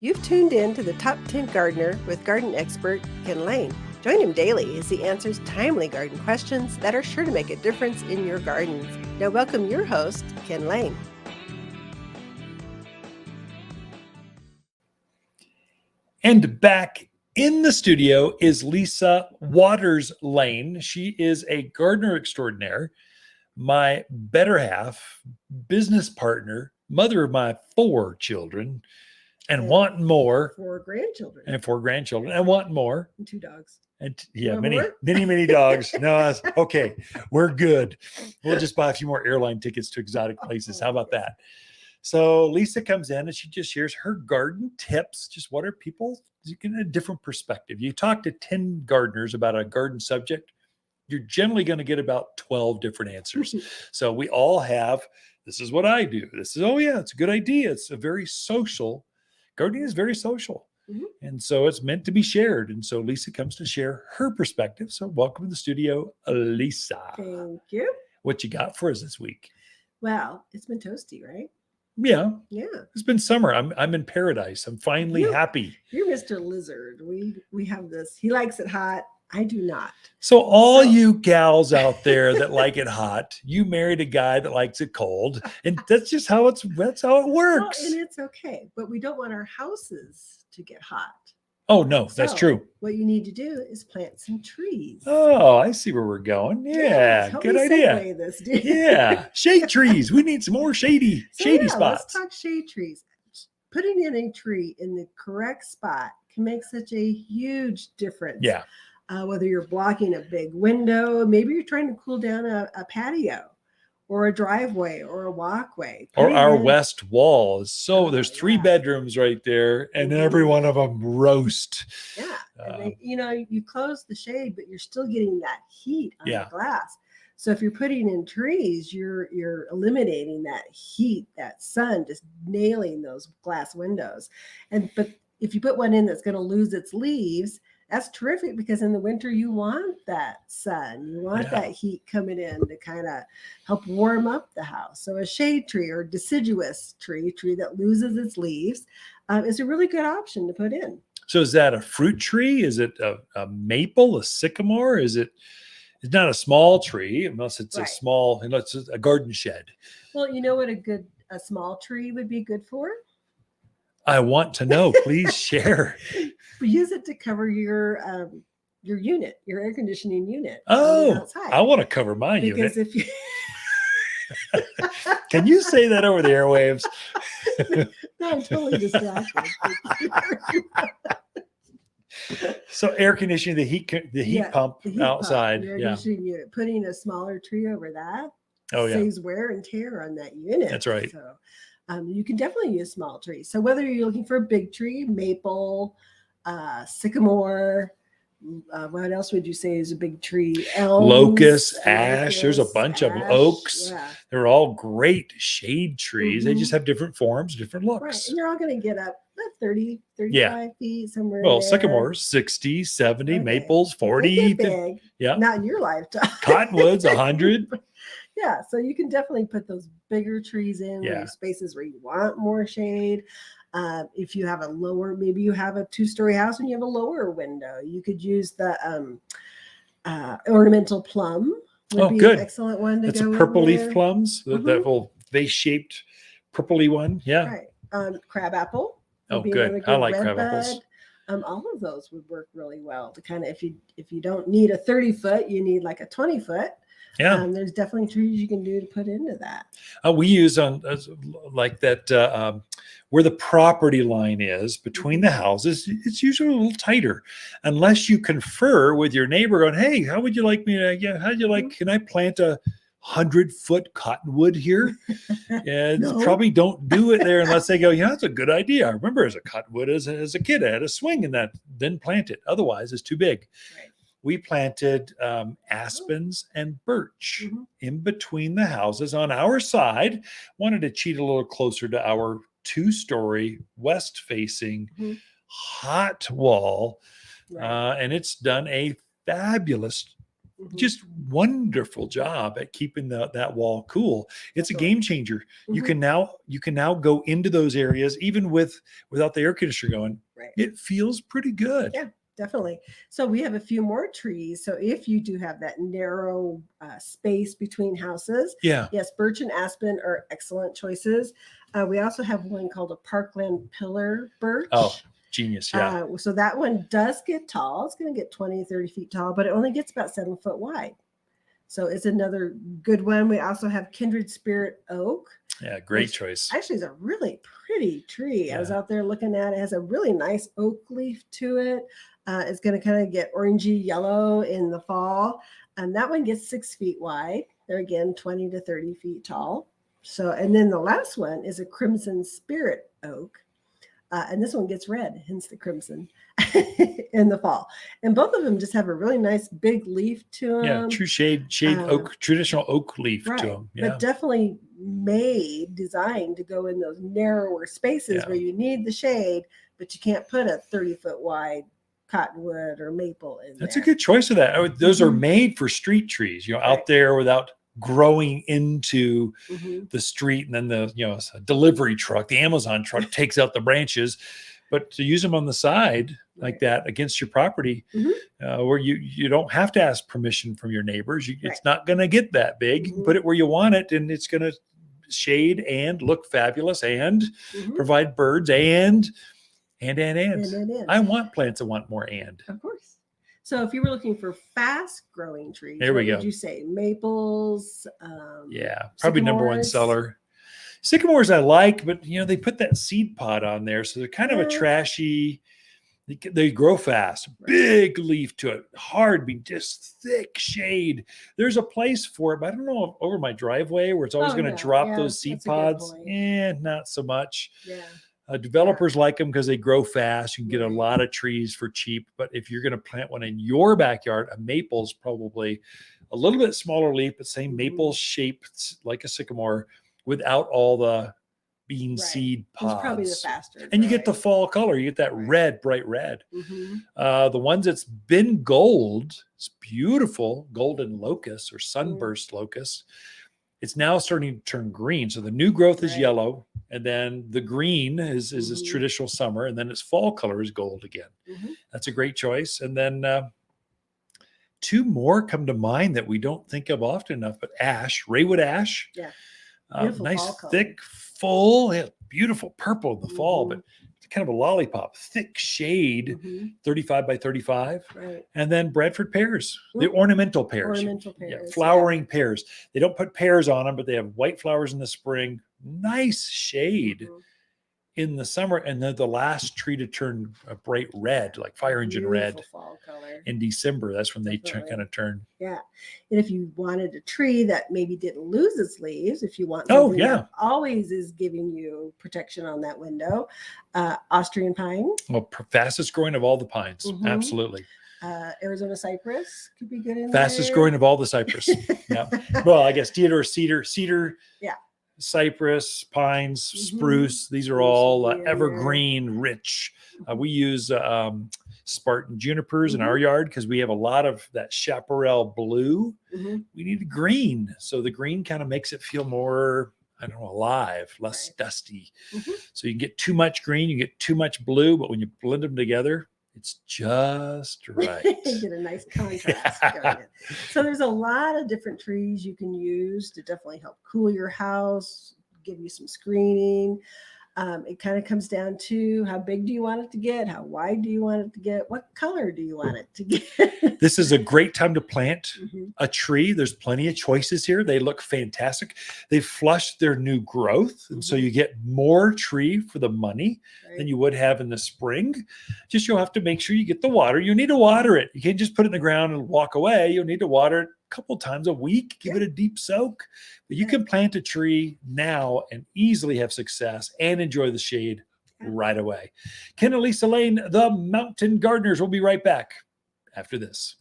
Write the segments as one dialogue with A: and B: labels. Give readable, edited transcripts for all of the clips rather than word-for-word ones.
A: You've tuned in to the Top 10 Gardener with garden expert Ken Lain. Join him daily as he answers timely garden questions that are sure to make a difference in your gardens. Now welcome your host, Ken Lain.
B: And back in the studio is Lisa Lain. She is a gardener extraordinaire, my better half, business partner, mother of my 4 children, and wanting more.
A: 4 grandchildren.
B: And 4 grandchildren, and wanting more.
A: And 2 dogs.
B: And many dogs. No, okay, we're good. We'll just buy a few more airline tickets to exotic places. How about that? So Lisa comes in and she just shares her garden tips. Just what are people, you get a different perspective. You talk to 10 gardeners about a garden subject, you're generally going to get about 12 different answers. So we all have, this is what I do. This is, oh yeah, it's a good idea. It's a very social, gardening is very social. Mm-hmm. And so it's meant to be shared. And so Lisa comes to share her perspective. So welcome to the studio, Lisa.
A: Thank you.
B: What you got for us this week?
A: Well, it's been toasty, right?
B: Yeah.
A: Yeah.
B: It's been summer. I'm in paradise. I'm finally happy.
A: You're Mr. Lizard. We have this. He likes it hot. I do not.
B: So you gals out there that like it hot, you married a guy that likes it cold. And that's just how that's how it works.
A: Well, and it's okay. But we don't want our houses to get hot.
B: Oh, no, that's true.
A: What you need to do is plant some trees.
B: Oh, I see where we're going. Yeah, good idea.
A: This, dude.
B: Yeah, shade trees. We need some more shady spots.
A: Let's talk shade trees. Putting in a tree in the correct spot can make such a huge difference.
B: Yeah.
A: Whether you're blocking a big window, maybe you're trying to cool down a patio or a driveway or a walkway.
B: Or our west wall is there's 3 bedrooms right there, and every one of them roast.
A: Yeah. And you close the shade, but you're still getting that heat on the glass. So if you're putting in trees, you're eliminating that heat, that sun, just nailing those glass windows. But if you put one in that's going to lose its leaves, that's terrific, because in the winter you want that sun, you want that heat coming in to kind of help warm up the house. So a shade tree or deciduous tree that loses its leaves is a really good option to put in.
B: So is that a fruit tree? Is it a maple, a sycamore? It's not a small tree unless it's unless it's a garden shed.
A: Well, you know what a small tree would be good for?
B: I want to know. Please share.
A: Use it to cover your unit, your air conditioning unit.
B: Oh, I want to cover my unit.
A: If you
B: Can you say that over the airwaves?
A: No, I'm totally distracted.
B: So air conditioning, the heat pump outside.
A: Air conditioning unit. Putting a smaller tree over that saves wear and tear on that unit.
B: That's right.
A: So you can definitely use small trees. So whether you're looking for a big tree, maple, sycamore, what else would you say is a big tree? Elms,
B: locust, ash. There's a bunch of them. Oaks.
A: Yeah.
B: They're all great shade trees. They just have different forms, different looks.
A: Right. And you're all going to get up 30, 35 feet somewhere.
B: Well, sycamores, 60, 70, maples, 40.
A: Big.
B: Yeah.
A: Not in your lifetime.
B: Cottonwoods, 100.
A: Yeah. So you can definitely put those bigger trees in spaces where you want more shade. If you have maybe you have a 2-story house and you have a lower window, you could use the ornamental plum. Would be an excellent one to
B: That's
A: go
B: a purple
A: in
B: leaf
A: there.
B: plums, that little vase-shaped purpley one. Yeah.
A: Right. Crabapple.
B: Oh, good. I like crab apples.
A: All of those would work really well to kind of, if you don't need a 30-foot, you need like a 20-foot.
B: Yeah.
A: There's definitely trees you can do to put into that.
B: We use like that where the property line is between the houses. It's usually a little tighter, unless you confer with your neighbor on, hey, how would you like me to? How'd you like? Can I plant a 100-foot cottonwood here? And probably don't do it there unless they go, that's a good idea. I remember as a cottonwood as a kid, I had a swing in that, then plant it. Otherwise, it's too big. Right. We planted aspens and birch in between the houses on our side. Wanted to cheat a little closer to our 2-story west-facing hot wall. Right. And it's done a fabulous just wonderful job at keeping that wall cool. It's a game changer. You can now go into those areas even without the air conditioner going.
A: Right.
B: It feels pretty good.
A: Yeah, definitely. So we have a few more trees. So if you do have that narrow space between houses, yes, birch and aspen are excellent choices. We also have one called a parkland pillar birch.
B: Oh, genius. Yeah.
A: So that one does get tall. It's going to get 20, 30 feet tall, but it only gets about 7 foot wide. So it's another good one. We also have kindred spirit oak.
B: Yeah, great choice.
A: Actually, it's a really pretty tree. Yeah. I was out there looking at it. It has a really nice oak leaf to it. It's going to kind of get orangey yellow in the fall. And that one gets 6 feet wide. They're again 20 to 30 feet tall. So, and then the last one is a crimson spirit oak. And this one gets red, hence the crimson in the fall. And both of them just have a really nice big leaf to them.
B: Yeah, true shade oak, traditional oak leaf to them. Yeah.
A: But definitely designed to go in those narrower spaces where you need the shade, but you can't put a 30-foot wide cottonwood or maple in there.
B: That's a good choice of that. Those are made for street trees, out there without growing into the street, and then the delivery truck, the Amazon truck takes out the branches. But to use them on the side like that against your property, where you don't have to ask permission from your neighbors. It's not going to get that big. You can put it where you want it, and it's going to shade and look fabulous and provide birds and. I want plants that want more and.
A: Of course. So if you were looking for fast growing trees,
B: there we go.
A: Would you say maples?
B: Probably number one seller. Sycamores I like, but they put that seed pod on there, so they're kind of a trashy. They grow fast, big leaf to it, hard, just thick shade. There's a place for it, but I don't know over my driveway where it's always going to drop those seed pods. Not so much.
A: Yeah.
B: Developers like them because they grow fast. You can get a lot of trees for cheap. But if you're going to plant one in your backyard, a maple is probably a little bit smaller leaf, but same maple shape like a sycamore without all the bean seed pods.
A: It's probably the faster.
B: And you get the fall color. You get that red, bright red. The ones that's been gold, it's beautiful, golden locust or sunburst locust. It's now starting to turn green. So the new growth is yellow, and then the green is this traditional summer, and then its fall color is gold again. That's a great choice. And then two more come to mind that we don't think of often enough, but ash, Raywood ash.
A: Yeah.
B: Nice, thick, full, beautiful purple in the fall, but it's kind of a lollipop, thick shade, 35 by 35.
A: Right.
B: And then Bradford pears, the ornamental pears.
A: Pears.
B: Flowering pears. They don't put pears on them, but they have white flowers in the spring. Nice shade in the summer. And then the last tree to turn a bright red, like fire engine red
A: fall color.
B: in December. That's when they kind of turn.
A: Yeah. And if you wanted a tree that maybe didn't lose its leaves, if you want something that always is giving you protection on that window, Austrian pine.
B: Well, fastest growing of all the pines. Absolutely.
A: Arizona cypress could be good in
B: fastest growing of all the cypress. Well, I guess Theodore cedar, cypress, pines, spruce. These are all evergreen rich. We use Spartan junipers in our yard because we have a lot of that chaparral blue. We need green. So the green kind of makes it feel more, alive, less dusty. So you can get too much green, you get too much blue, but when you blend them together, it's just right.
A: You get a nice contrast going. So there's a lot of different trees you can use to definitely help cool your house, give you some screening. It kind of comes down to how big do you want it to get? How wide do you want it to get? What color do you want it to get?
B: This is a great time to plant a tree. There's plenty of choices here. They look fantastic. They've flushed their new growth. And so you get more tree for the money than you would have in the spring. Just you'll have to make sure you get the water. You need to water it. You can't just put it in the ground and walk away. You'll need to water it couple times a week, give it a deep soak. But you can plant a tree now and easily have success and enjoy the shade right away. Ken and Lisa Lain, the Mountain Gardeners, will be right back after this.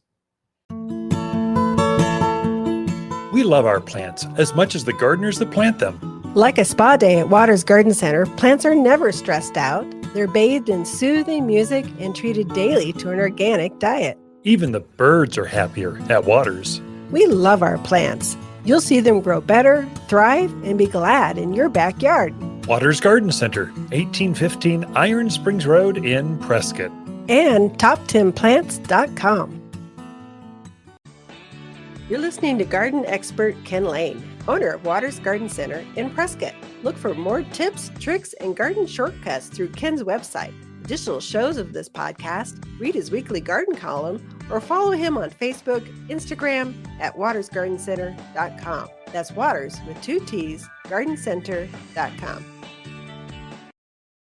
B: We love our plants as much as the gardeners that plant them.
A: Like a spa day at Waters Garden Center, plants are never stressed out. They're bathed in soothing music and treated daily to an organic diet.
B: Even the birds are happier at Waters.
A: We love our plants. You'll see them grow better, thrive, and be glad in your backyard.
B: Waters Garden Center, 1815 Iron Springs Road in Prescott.
A: And top10plants.com. You're listening to garden expert Ken Lane, owner of Waters Garden Center in Prescott. Look for more tips, tricks, and garden shortcuts through Ken's website. Additional shows of this podcast, read his weekly garden column, or follow him on Facebook, Instagram at watersgardencenter.com. That's Waters with 2 T's, gardencenter.com.